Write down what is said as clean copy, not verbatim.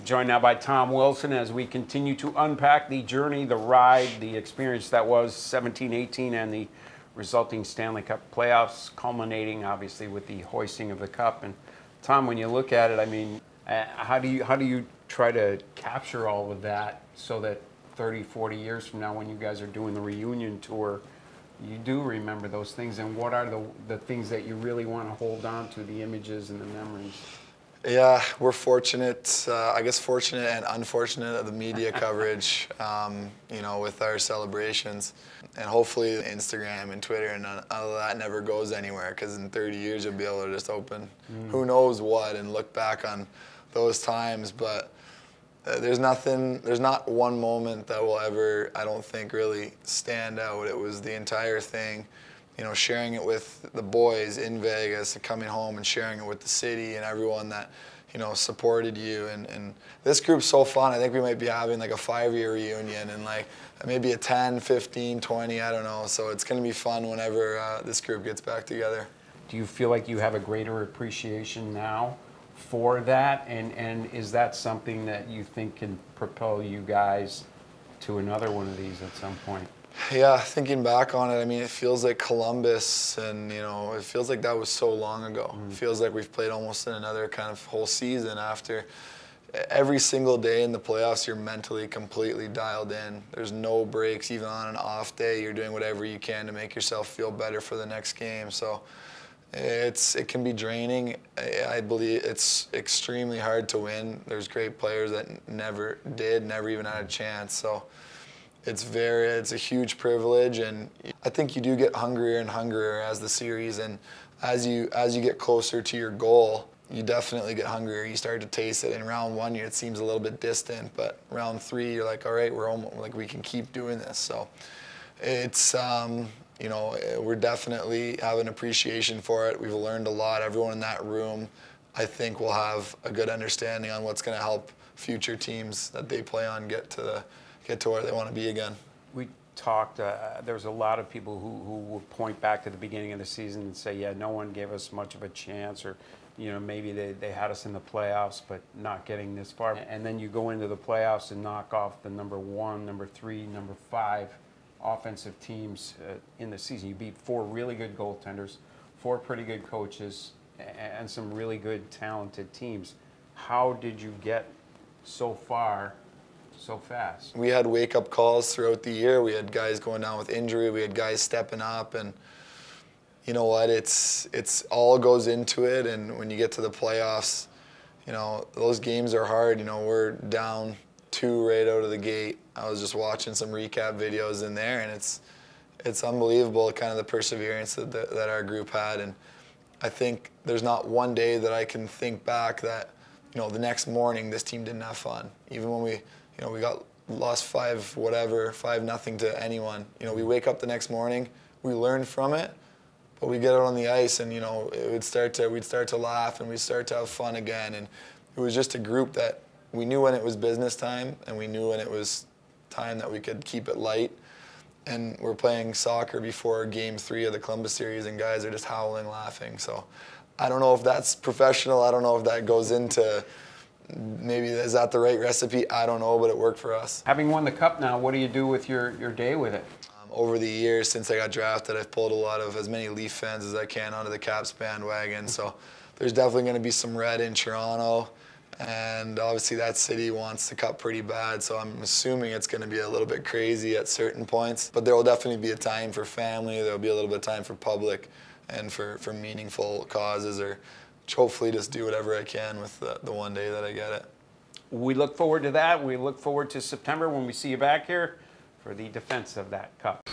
Joined now by Tom Wilson as we continue to unpack the journey, the ride, the experience that was 17-18 and the resulting Stanley Cup playoffs, culminating obviously with the hoisting of the cup. And Tom, when you look at it, I mean, how do you try to capture all of that so that 30, 40 years from now when you guys are doing the reunion tour, you do remember those things? And what are the things that you really want to hold on to, the images and the memories? Yeah, we're fortunate, I guess fortunate and unfortunate of the media coverage, you know, with our celebrations. And hopefully Instagram and Twitter and all of that never goes anywhere, because in 30 years you'll be able to just open who knows what and look back on those times. But there's not one moment that will ever, I don't think, really stand out. It was the entire thing. You know, sharing it with the boys in Vegas, coming home and sharing it with the city and everyone that, you know, supported you. And this group's so fun. I think we might be having like a 5-year reunion and like maybe a 10, 15, 20, I don't know. So it's going to be fun whenever this group gets back together. Do you feel like you have a greater appreciation now for that? And is that something that you think can propel you guys to another one of these at some point? Yeah, thinking back on it, I mean, it feels like Columbus, and, you know, it feels like that was so long ago. It feels like we've played almost in another kind of whole season after. Every single day in the playoffs, you're mentally completely dialed in. There's no breaks. Even on an off day, you're doing whatever you can to make yourself feel better for the next game. So it can be draining. I believe it's extremely hard to win. There's great players that never even had a chance. So it's a huge privilege, and I think you do get hungrier and hungrier as the series, and as you get closer to your goal, you definitely get hungrier. You start to taste it. In round 1, it seems a little bit distant, but round 3, you're like, all right, we're almost like we can keep doing this. So it's you know, we're definitely have an appreciation for it. We've learned a lot. Everyone in that room, I think, will have a good understanding on what's going to help future teams that they play on get to where they want to be again. We talked, there's a lot of people who would point back to the beginning of the season and say, yeah, no one gave us much of a chance, or, you know, maybe they had us in the playoffs but not getting this far. And then you go into the playoffs and knock off the number 1, number 3, number 5 offensive teams in the season. You beat 4 really good goaltenders, 4 pretty good coaches, and some really good talented teams. How did you get so far so fast? We had wake-up calls throughout the year. We had guys going down with injury. We had guys stepping up, and you know what? It's all goes into it. And when you get to the playoffs, you know, those games are hard. You know, we're down 2 right out of the gate. I was just watching some recap videos in there, and it's unbelievable, kind of the perseverance that our group had. And I think there's not one day that I can think back that, you know, the next morning this team didn't have fun. Even when we lost 5-0 to anyone. You know, we wake up the next morning, we learn from it, but we get out on the ice, and, you know, we'd start to laugh and we'd start to have fun again. And it was just a group that we knew when it was business time, and we knew when it was time that we could keep it light. And we're playing soccer before Game 3 of the Columbus series, and guys are just howling, laughing. So I don't know if that's professional. I don't know if that goes into, maybe is that the right recipe? I don't know, but it worked for us. Having won the cup now, what do you do with your day with it? Over the years, since I got drafted, I've pulled as many Leaf fans as I can onto the Caps bandwagon. So there's definitely going to be some red in Toronto, and obviously that city wants the cup pretty bad. So I'm assuming it's going to be a little bit crazy at certain points. But there will definitely be a time for family. There will be a little bit of time for public and for meaningful causes, or hopefully just do whatever I can with the one day that I get it. We look forward to that. We look forward to September when we see you back here for the defense of that cup.